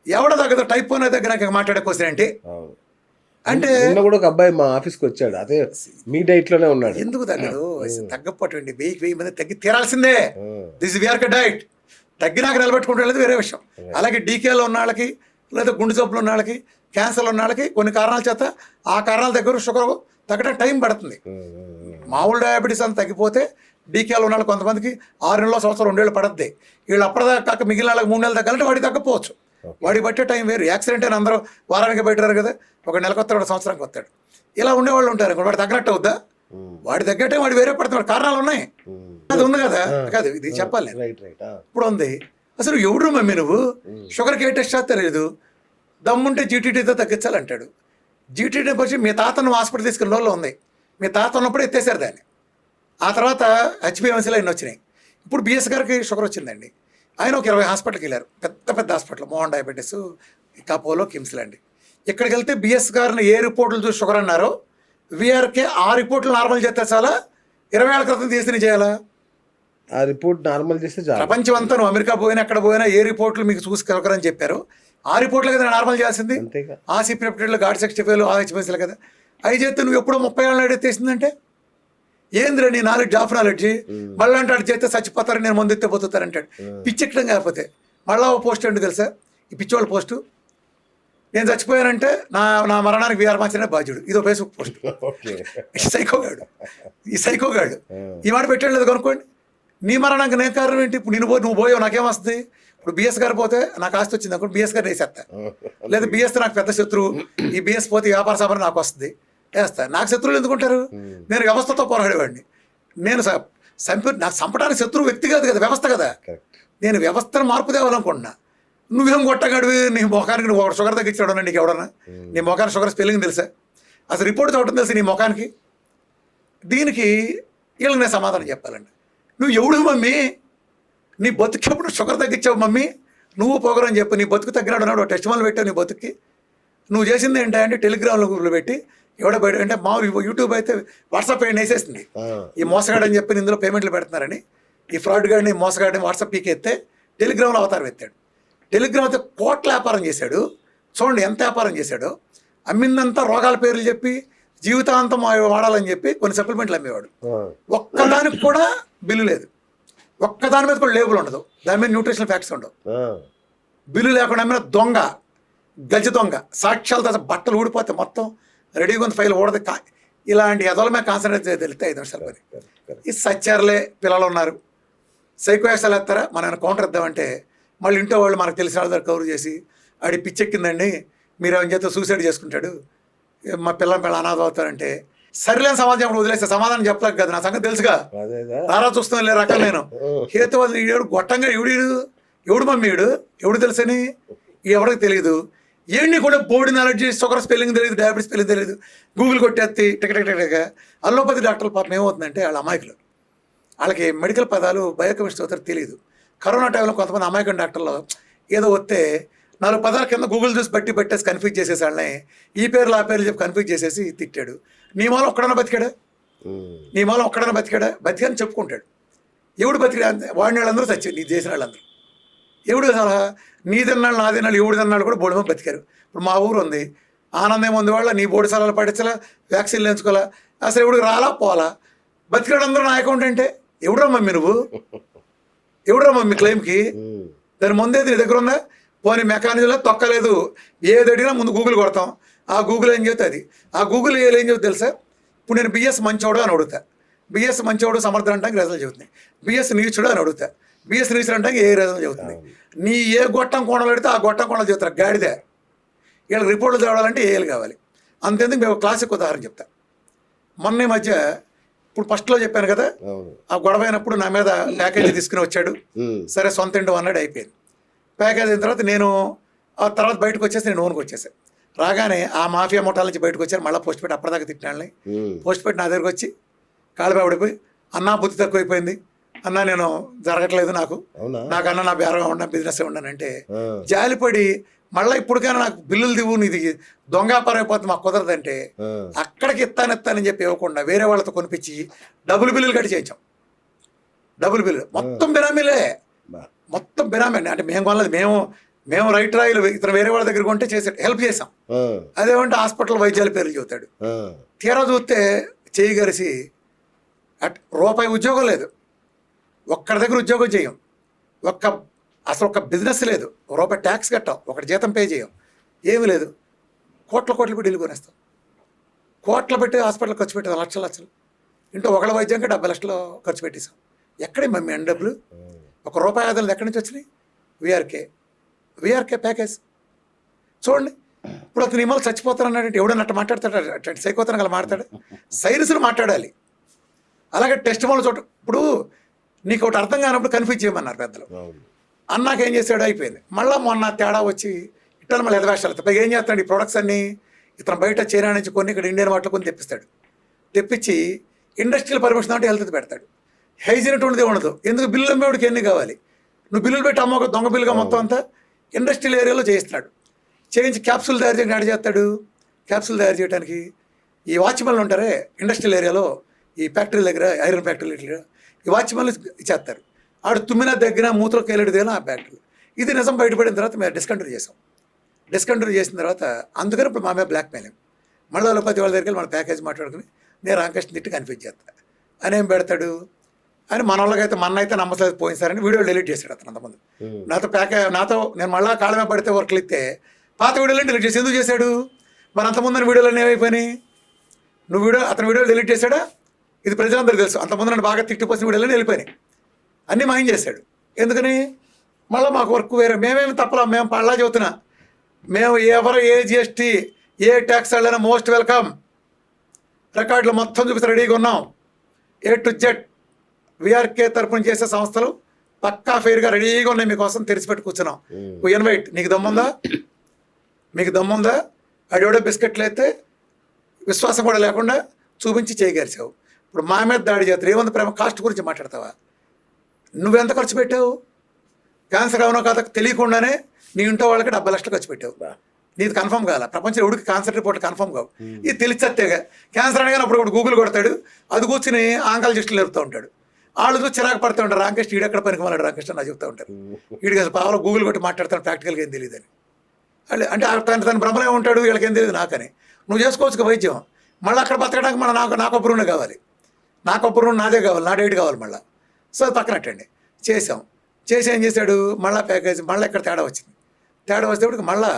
ఎవడ తగ్గదు టైప్ 1 దగ్గర నాకు మాట్లాడే క్వశ్చన్ ఏంటి అంటే నిన్న కూడా ఒక అబ్బాయి మా ఆఫీస్కి వచ్చాడు, అదే మీ డైట్ లోనే ఉన్నాడు. ఎందుకు తగ్గదు? తగ్గపోటండి, 1000 మంది తగ్గి తీరాల్సిందే. This VRK diet. తగ్గినాక నిలబెట్టుకుంటే వేరే విషయం. అలాగే డీకేలో ఉన్న వాళ్ళకి, లేదా గుండె జబ్బులు ఉన్న వాళ్ళకి, క్యాన్సర్లు ఉన్న వాళ్ళకి కొన్ని కారణాల చేత ఆ కారణాల దగ్గర షుగర్ తగ్గడానికి టైం పడుతుంది. మామూలు డయాబెటీస్ అంతా తగ్గిపోతే డీకేలో ఉన్న వాళ్ళు కొంతమందికి 6 నెలలు, సంవత్సరం, 2 ఏళ్ళు పడద్ది. వీళ్ళు అప్పటిదాకా కాక మిగిలిన వాళ్ళకి 3 నెలలు తగ్గాలంటే వాడికి తగ్గపోవచ్చు. వాడికి బట్టే టైం వేరు. యాక్సిడెంట్ అయినా అందరూ వారానికి బయటరారు కదా, ఒక నెలకు వస్తాడు, సంవత్సరానికి వస్తాడు. ఇలా ఉండేవాళ్ళు ఉంటారు. వాడు తగ్గనట్టు అవుద్దా? వాడి తగ్గట్టే వాడు వేరే పడుతున్నాడు. కారణాలు ఉన్నాయి, అది ఉంది కదా. కాదు ఇది చెప్పాలి. ఇప్పుడు ఉంది అసలు ఎవడు మమ్మీ నువ్వు షుగర్కి ఏ టెస్ట్ చేస్తా లేదు, దమ్ముంటే జీటీటీతో తగ్గించాలంటాడు. జీటీటీ వచ్చి మీ తాతను హాస్పిటల్ తీసుకున్న రోజుల్లో ఉంది. మీ తాత ఉన్నప్పుడు ఎత్తేసారు దాన్ని. ఆ తర్వాత హెచ్బిఎంసీలో ఎన్ని వచ్చినాయి. ఇప్పుడు బిఎస్ గారికి షుగర్ వచ్చిందండి. ఆయన ఒక 20 హాస్పిటల్కి వెళ్ళారు, పెద్ద పెద్ద హాస్పిటల్, మోహన్ డయాబెటీస్, అపోలో, కిమ్స్లు అండి. ఇక్కడికి వెళ్తే బిఎస్ గారిని ఏ రిపోర్టులు చూసి షుగర్ అన్నారో, విఆర్కే ఆ రిపోర్ట్లు నార్మల్ చేస్తే చాలా 20 ఏళ్ల క్రితం తీసి చేయాలా? ఆ రిపోర్ట్ నార్మల్ చేస్తే ప్రపంచం అంతా నువ్వు అమెరికా పోయినా ఎక్కడ పోయినా ఏ రిపోర్ట్లు మీకు చూసుకోగలరని చెప్పారు, ఆ రిపోర్ట్లు కదా నార్మల్ చేయాల్సింది. ఆ సిప్రెప్టెడ్లు, గాడ్ 65 ఆహెచ్బీసీలు కదా. అవి చేస్తే నువ్వు ఎప్పుడో 30 ఏళ్ళ నాడు ఎత్తేసిందంటే ఏంద్రా నీ నాలెడ్జ్, ఆఫ్ నాలెడ్జి. మళ్ళీ అంటాడు చేస్తే చచ్చిపోతారు, నేను ముందు ఎత్తే పోతారంటాడు. పిచ్చెక్కడం కాకపోతే మళ్ళీ ఓ పోస్ట్ ఏంటి తెలుసా? ఈ పిచ్చోళ్ళ పోస్టు, నేను చచ్చిపోయానంటే నా మరణానికి వీఆర్ మార్చిన బాధ్యుడు. ఇదో ఫేస్బుక్ పోస్ట్. సైకోగాడు, ఈ సైకోగాడు ఈ మాట పెట్టాడు లేదు కనుక్కోండి. నీ మరణానికి నేను కారణం ఏంటి? ఇప్పుడు నువ్వు పోయావు నాకేమొస్తుంది? ఇప్పుడు బిఎస్ గారు పోతే నాకు ఆస్తి వచ్చింది అనుకోండి, బిఎస్ గారు వేసేస్తా. లేదా బిఎస్ నాకు పెద్ద శత్రువు, ఈ బిఎస్ పోతే వ్యాపార సభ నాకు వస్తుంది, వేస్తా. నాకు శత్రువులు ఎందుకుంటారు? నేను వ్యవస్థతో పోరాడేవాడిని. నేను నాకు చంపడానికి శత్రువు వ్యక్తి కాదు కదా, వ్యవస్థ కదా. నేను వ్యవస్థను మార్పు తేవాలనుకుంటున్నా. నువ్వేం కొట్టగాడివి? నీ ముఖానికి నువ్వు షుగర్ తగ్గించాడు నీకు ఎవడన్నా? నీ ముఖానికి షుగర్ స్పెల్లింగ్ తెలుసా? అసలు రిపోర్ట్ చదవటం తెలుసు నీ ముఖానికి? దీనికి వీళ్ళకి నేను సమాధానం చెప్పాలండి. నువ్వు ఎవడు మమ్మీ? నీ బతుకెప్పుడు షుగర్ తగ్గించావు మమ్మీ? నువ్వు పోగరని చెప్పు. నీ బతుకు తగ్గినాడు అన్నాడు, టెస్ట్ మళ్ళీ పెట్టావు నీ బతుక్కి. నువ్వు చేసింది ఏంటంటే టెలిగ్రామ్లో గ్రూప్లో పెట్టి ఎవడో బయట అంటే మామూలు యూట్యూబ్ అయితే వాట్సాప్ పేమెంట్ వేసేసింది. ఈ మోసగాడని చెప్పి ఇందులో పేమెంట్లు పెడుతున్నారని, ఈ ఫ్రాడ్ గాడిని మోసగాడిని వాట్సాప్ పీకి ఎత్తే టెలిగ్రామ్లో అవతారం ఎత్తాడు. టెలిగ్రామ్ అయితే కోట్ల వ్యాపారం చేశాడు. చూడండి ఎంత వ్యాపారం చేశాడో. అమ్మిందంతా రోగాల పేర్లు చెప్పి జీవితాంతం వాడాలని చెప్పి కొన్ని సప్లిమెంట్లు అమ్మేవాడు. ఒక్కదానికి కూడా బిల్లు లేదు, ఒక్కదాని మీద కూడా లేబుల్ ఉండదు, దాని మీద న్యూట్రిషనల్ ఫ్యాక్ట్స్ ఉండవు. బిల్లు లేకుండా అమ్మిన దొంగ, గజ దొంగ. సాక్ష్యాలతో బట్టలు ఊడిపోతే మొత్తం రెడీగా ఉంది, ఫైల్ ఊడదు. ఇలాంటి ఎదల మీద కాన్సన్ట్రేట్ తెలిస్తే 5 నిమిషాలు పని. ఈ సచ్చారులే పిల్లలు ఉన్నారు, సైకో యాక్సాలు వేస్తారా? మనం కౌంటర్ ఇద్దామంటే మళ్ళీ ఇంట్లో వాళ్ళు మనకు తెలిసిన వాళ్ళ దగ్గర కవర్ చేసి ఆడి పిచ్చెక్కిందండి, మీరు ఏమని చేస్తే సూసైడ్ చేసుకుంటాడు, మా పిల్ల అనాథ అవుతారంటే సరిలేని సమాజం వదిలేస్తే సమాధానం చెప్పలేక కదా. నా సంగతి తెలుసుగా, రారా చూస్తున్నా లే రకం. నేను హేతు ఈడు గొట్టంగా ఎవడు మమ్మీ ఎవడు తెలుసని ఎవరికి తెలియదు. ఏంటి కూడా బోర్డు నాలెడ్జ్, షుగర్ స్పెల్లింగ్ తెలియదు, డయాబెటీస్ స్పెల్లింగ్ తెలియదు, గూగుల్ కొట్టేస్తే టికటిక. అల్లోపతి డాక్టర్ల పాపం ఏమవుతుందంటే వాళ్ళ అమాయకులు, వాళ్ళకి మెడికల్ పదాలు బయోకెమిస్ట్రీ అవుతారు తెలియదు. కరోనా టైంలో కొంతమంది అమాయకం డాక్టర్లు ఏదో వస్తే 4 పదాల కింద గూగుల్ చూసి పెట్టేసి కన్ఫ్యూజ్ చేసేసి వాళ్ళని ఈ పేర్లు ఆ పేర్లు చెప్పి కన్ఫ్యూజ్ చేసేసి తిట్టాడు. నీ మూలం ఒక్కడన్నా బతికాడా? నీ మూలం ఒక్కడన్నా బతికాడా? బతికాని చెప్పుకుంటాడు. ఎవడు బతికా? వాడిని వాళ్ళందరూ చచ్చారు, నీ చేసిన వాళ్ళందరూ. ఎవడు సలహా? నీ తిన్నాళ్ళు నా తిన్నాళ్ళు ఎవడు తిన్నాళ్ళు కూడా బోడి మంది బతికారు. ఇప్పుడు మా ఊరు ఉంది, ఆనందం ఉంది వాళ్ళ, నీ బోడి సలాలు పడించలా, వ్యాక్సిన్లు ఎంచుకోవాలా, అసలు ఎవడికి రాలా పోవాలా? బతికాడు అందరూ నా అకౌంట్ అంటే ఎవడురా మమ్మీ నువ్వు? ఎవడురా మమ్మీ క్లెయిమ్కి? దాని ముందేది నీ దగ్గర ఉందా? పోనీ మెకానిజంలో తొక్కలేదు, ఏది అడిగినా ముందు గూగుల్ కొడతాం. ఆ గూగుల్ ఏం చెబుతుంది? ఆ గూగుల్ ఏం చెబుతుంది తెలుసా? ఇప్పుడు నేను బిఎస్ మంచోడు అని అడుగుతా, బిఎస్ మంచోడు సమర్థం అంటానికి రిజల్ట్ చెబుతుంది. బిఎస్ నీచుడు అని అడుగుతా, బిఎస్ నీచుడు అంటానికి ఏ రిజల్ట్ చెబుతుంది. నీ ఏ గొట్టం కోణలు పెడితే ఆ గొట్టం కోణలు చెబుతారు గాడిదే. వీళ్ళకి రిపోర్ట్లు చదవాలంటే ఏలు కావాలి. అంతేందుకు మేము క్లాసిక్ ఉదాహరణ చెప్తా. మొన్న మధ్య ఇప్పుడు ఫస్ట్లో చెప్పాను కదా, ఆ గొడవ అయినప్పుడు నా మీద ప్యాకేజీ తీసుకుని వచ్చాడు. సరే సొంత ఇంటి అన్నాడు, అయిపోయింది. ప్యాకేజ్ అయిన తర్వాత నేను ఆ తర్వాత బయటకు వచ్చేసి నేను ఓన్కి వచ్చేసాను. రాగానే ఆ మాఫియా ముఠాల నుంచి బయటకు వచ్చారు. మళ్ళీ పోస్ట్ పెట్టి అప్పటిదాకా తిట్టినాళ్ళని పోస్ట్ పెట్టి నా దగ్గరకు వచ్చి కాళ్ళపై పడిపోయి, అన్నా బుద్ధి తక్కువైపోయింది అన్నా, నేను జరగట్లేదు, నాకన్నా నా బేరంగా ఉన్నా, బిజినెస్ ఉన్నానంటే జాలిపడి మళ్ళీ ఇప్పటికైనా నాకు బిల్లులు దివు, నీది దొంగ వ్యాపారం అయిపోతుంది, మాకు కుదరదంటే అక్కడికి ఇస్తానని చెప్పి ఇవ్వకుండా వేరే వాళ్ళతో కొనిపించి డబుల్ బిల్లులు కట్టి చేయించాం. డబుల్ బిల్లు మొత్తం బినామీలే, మొత్తం బినామీ అండి. అంటే మేము కొనలేదు, మేము మేము రైట్ రాయిలు ఇతను వేరే వాళ్ళ దగ్గర కొంటే చేసాడు, హెల్ప్ చేసాం. ఆ, అదేమంటే హాస్పిటల్ వైద్యాల పేర్లు చెబుతాడు. ఆ, తీరా చూస్తే చేయి గరిసి రూపాయి ఉద్యోగం లేదు, ఒక్కడి దగ్గర ఉద్యోగం చేయం, అసలు ఒక్క బిజినెస్ లేదు, రూపాయి ట్యాక్స్ కట్టాం, ఒకటి జీతం పే చేయం, ఏమీ లేదు. కోట్లు పెట్టి ఇల్లు కొనేస్తాం, కోట్లు పెట్టి హాస్పిటల్ ఖర్చు పెట్టాం, లక్షలు. ఇంటూ ఒకళ్ళ వైద్యంగా 70 లక్షలు ఖర్చు పెట్టేసాం. ఎక్కడే మమ్మీ అన్ని డబ్బులు? ఒక రూపాయి ఆదాయాలు ఎక్కడి నుంచి వచ్చినాయి? విఆర్కే ప్యాకేజ్ చూడండి. ఇప్పుడు అతను ఇవాళ చచ్చిపోతారన్నాడంటే ఎవడన్నా అట్ట మాట్లాడతాడు, అట్ట సైకోతనం గల మాట్లాడాడు. సైన్స్లు మాట్లాడాలి. అలాగే టెస్ట్ మొదలు చోట ఇప్పుడు నీకు ఒకటి అర్థం కానప్పుడు కన్ఫ్యూజ్ చేయమన్నారు పెద్దలు. అవును. అన్నాక ఏం చేస్తాడు, అయిపోయింది. మళ్ళీ మొన్న తేడా వచ్చి ఇట్లా మళ్ళీ ఎదవేషాలు. పైగా ఏం చేస్తాడు, ఈ ప్రొడక్ట్స్ అన్నీ ఇతను బయట చైనా నుంచి కొన్ని ఇక్కడ ఇండియన్ వాటిలో కొన్ని తెప్పిస్తాడు. తెప్పించి ఇండస్ట్రియల్ పర్మిషన్ అంటే హెల్త్ పెడతాడు. హైజీన్ అటువంటిది ఉండదు. ఎందుకు బిల్లు అమ్మేవాడికి ఎన్ని కావాలి? నువ్వు బిల్లులు పెట్టి అమ్మ దొంగ బిల్లుగా మొత్తం అంతా ఇండస్ట్రియల్ ఏరియాలో చేయిస్తున్నాడు. చేయించి క్యాప్సూల్ తయారు చేయడానికి యాడ్ చేస్తాడు. క్యాప్సూల్ తయారు చేయడానికి ఈ వాచ్మెన్లు ఉంటారే ఇండస్ట్రియల్ ఏరియాలో, ఈ ఫ్యాక్టరీల దగ్గర, ఐరన్ ఫ్యాక్టరీల దగ్గర ఈ వాచ్మెన్లు చేస్తారు. ఆడు తుమ్మిన దగ్గర మూత్రం కేలేడు దిగిన ఆ ఫ్యాక్టరీ. ఇది నిజం బయటపడిన తర్వాత మేము డిస్కంటిన్యూ చేసాం. డిస్కంటిన్యూ చేసిన తర్వాత అందుకని ఇప్పుడు మా మీద బ్లాక్ మెయిలింగ్. మళ్ళీ 10 వాళ్ళ దగ్గరికి మన ప్యాకేజ్ మాట్లాడుకుని నేను రామకృష్ణ తిట్టి కన్ఫ్యూజ్ చేస్తా అని ఏం పెడతాడు అని మన వాళ్ళకైతే అయితే నమ్మలేదు పోయినసారని వీడియో డిలీట్ చేశాడు అతను. అంతమంది నాతో నేను మళ్ళీ కాళ్ళమే పడితే వర్క్లు ఇస్తే పాత వీడియోలను డిలీట్ చేసి ఎందుకు చేశాడు? మరి అంతకుముందని వీడియోలన్నీ ఏమైపోయినాయి? అతని వీడియోలు డిలీట్ చేశాడా? ఇది ప్రజలందరూ తెలుసు. అంతకుముందు నన్ను బాగా తిట్టిపోసిన వీడియోలన్నీ వెళ్ళిపోయినాయి. అన్నీ మాయం చేశాడు. ఎందుకని? మళ్ళీ మాకు వర్క్ వేరే. మేమేమి తప్పలా, మేము పళ్ళా చెబుతున్నా, మేము ఎవరు ఏ జిఎస్టీ ఏ ట్యాక్స్ వాళ్ళైనా మోస్ట్ వెల్కమ్. రికార్డులు మొత్తం చూపిస్తే రెడీగా ఉన్నాం. A to Z విఆర్కే తరపున చేసే సంస్థలు పక్కా ఫెయిర్గా రెడీగా ఉన్నాయి మీకోసం తెరిచిపెట్టి కూర్చున్నాం. ఇన్వైట్. నీకు దమ్ముందా? అడివడే బిస్కెట్లు అయితే విశ్వాసం కూడా లేకుండా చూపించి చేయగలిచావు. ఇప్పుడు మా మీద దాడి చేస్తారు. ఏముంది ప్రేమ? కాస్ట్ గురించి మాట్లాడతావా? నువ్వెంత ఖర్చు పెట్టావు? క్యాన్సర్ అవునో కాదా తెలియకుండానే నీ ఇంట్లో వాళ్ళకి 70 లక్షలు ఖర్చు పెట్టావు. నీది కన్ఫర్మ్ కావాలా? ప్రపంచంలో ఎవడికి క్యాన్సర్ రిపోర్ట్లు కన్ఫర్మ్ కావు. ఇది తెలిసేగా క్యాన్సర్ అనగానే అప్పుడు గూగుల్ కొడతాడు, అది కూర్చుని ఆంకాలజిస్టులు నేర్పుతూ ఉంటాడు. వాళ్ళు చూసి చిరాకు పడుతూ ఉంటారు. రామకృష్ణ ఈడెక్కడ పనికి వాళ్ళాడు రామకృష్ణ నా చెప్తూ ఉంటారు. వీడికి అసలు పావులో గూగుల్ కొట్టి మాట్లాడతాను, ప్రాక్టికల్గా ఏం తెలియదని. అంటే తన భ్రమలో ఉంటాడు, వీళ్ళకి ఏం తెలియదు నాకని. నువ్వు చేసుకోవచ్చు వైద్యం. మళ్ళీ అక్కడ బతకడానికి మన నాకు ఒబ్బరునే కావాలి, నాకు ఒబ్బరు నాదే కావాలి, నా డైట్ కావాలి మళ్ళీ. సో అది పక్కనట్టండి. చేసి ఏం చేశాడు? మళ్ళీ ప్యాకేజ్ మళ్ళీ ఇక్కడ తేడా వచ్చింది. తేడా వచ్చేటప్పటికి మళ్ళీ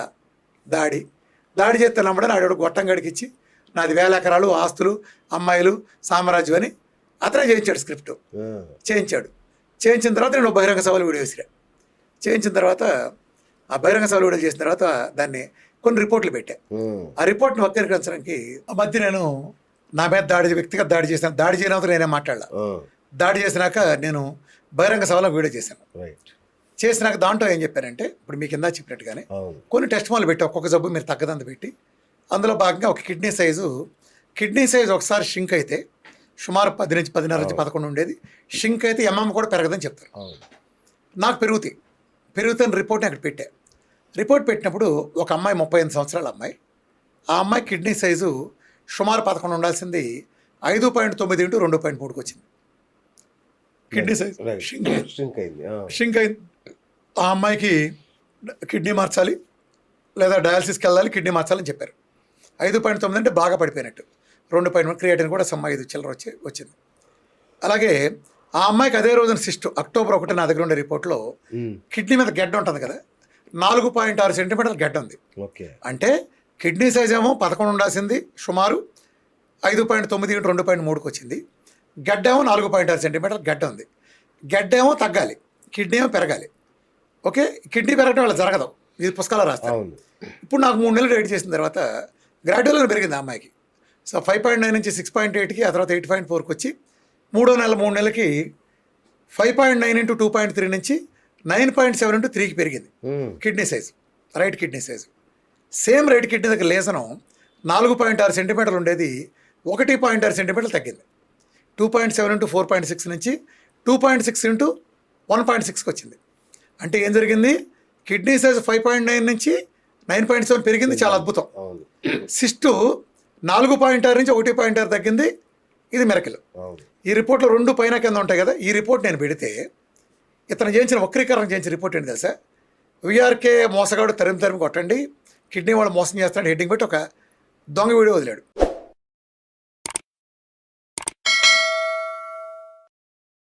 దాడి చేస్తే నమ్మడని ఆడవాడు గొట్టం గడికి ఇచ్చి నాది 1000 ఎకరాలు ఆస్తులు అమ్మాయిలు సామ్రాజ్యం అని అతనే చేయించాడు. స్క్రిప్ట్ చేయించిన తర్వాత నేను బహిరంగ సభలు వీడియో వేసిరా. చేయించిన తర్వాత ఆ బహిరంగ సభలు వీడియో చేసిన తర్వాత దాన్ని కొన్ని రిపోర్ట్లు పెట్టా. ఆ రిపోర్ట్ని వక్రీకరించడానికి మధ్య నేను నా మీద వ్యక్తిగత దాడి చేశాను. దాడి చేయనంత నేనే మాట్లాడలా. దాడి చేసినాక నేను బహిరంగ సభలో వీడియో చేశాను. చేసినాక దాంట్లో ఏం చెప్పారంటే, ఇప్పుడు మీకు కింద చెప్పినట్టుగానే కొన్ని టెస్ట్ మొదలు పెట్టి ఒక్కొక్క జబ్బు మీరు తగ్గదంత పెట్టి అందులో భాగంగా ఒక కిడ్నీ సైజు ఒకసారి షింక్ అయితే సుమారు 10 నుంచి 10.5 నుంచి 11 ఉండేది. షింక్ అయితే కూడా పెరగదని చెప్తారు. నాకు పెరుగుతున్న రిపోర్ట్ని అక్కడ పెట్టా. రిపోర్ట్ పెట్టినప్పుడు ఒక అమ్మాయి 35 సంవత్సరాల అమ్మాయి, ఆ అమ్మాయి కిడ్నీ సైజు సుమారు 11 ఉండాల్సింది 5.9 ఇంటూ 2.3కి వచ్చింది. కిడ్నీ సైజ్ షింక్ అయింది. ఆ అమ్మాయికి కిడ్నీ మార్చాలి లేదా డయాలసిస్కి వెళ్ళాలి, కిడ్నీ మార్చాలని చెప్పారు. 5.9 అంటే బాగా పడిపోయినట్టు. 2.1 క్రియేటిన్ కూడా 5 చిల్లర వచ్చింది. అలాగే ఆ అమ్మాయికి అదే రోజున అక్టోబర్ 1 నా దగ్గర ఉండే రిపోర్ట్లో కిడ్నీ మీద గడ్డ ఉంటుంది కదా, 4.6 సెంటీమీటర్ల గడ్డ ఉంది. అంటే కిడ్నీ సైజ్ ఏమో 11 ఉండాల్సింది సుమారు 5.9 ఇంటూ 2.3కి వచ్చింది. గడ్డ ఏమో 4.6 సెంటీమీటర్ల గడ్డ ఉంది. గడ్డ ఏమో తగ్గాలి, కిడ్నీ ఏమో పెరగాలి. ఓకే, కిడ్నీ పెరగడం వల్ల జరగదు, ఇది పుస్తకాలు రాస్తాను. ఇప్పుడు నాకు 3 నెలలు రేట్ చేసిన తర్వాత గ్రాడ్యువల్గా పెరిగింది ఆ అమ్మాయికి. సో 5.9 నుంచి 6.8కి, ఆ తర్వాత 8.4కి వచ్చి 3 నెలలకి 5.9 ఇంటూ 2.3 నుంచి 9.7 ఇంటూ 3కి పెరిగింది kidney size, right kidney size. Same right kidney దగ్గర లేసనం 4.6 సెంటీమీటర్లు ఉండేది 1.6 సెంటీమీటర్లు తగ్గింది. 2.7 ఇంటూ 4.6 నుంచి 2.6 ఇంటూ 1.6కి వచ్చింది. అంటే ఏం జరిగింది? కిడ్నీ సైజ్ 5.9 నుంచి 9.7 పెరిగింది, చాలా అద్భుతం. సిస్టు 4.6 నుంచి 1.6 తగ్గింది, ఇది మిరకిల్. ఈ రిపోర్ట్లో 2 పైన కింద ఉంటాయి కదా. ఈ రిపోర్ట్ నేను పెడితే ఇతను చేయించిన వక్రీకరణ చేయించిన రిపోర్ట్ ఏంటి తెలుసా? విఆర్కే మోసగాడు తరిమి కొట్టండి, కిడ్నీ వాళ్ళు మోసం చేస్తాడు హెడ్డింగ్ పెట్టి ఒక దొంగ వీడియో వదిలాడు.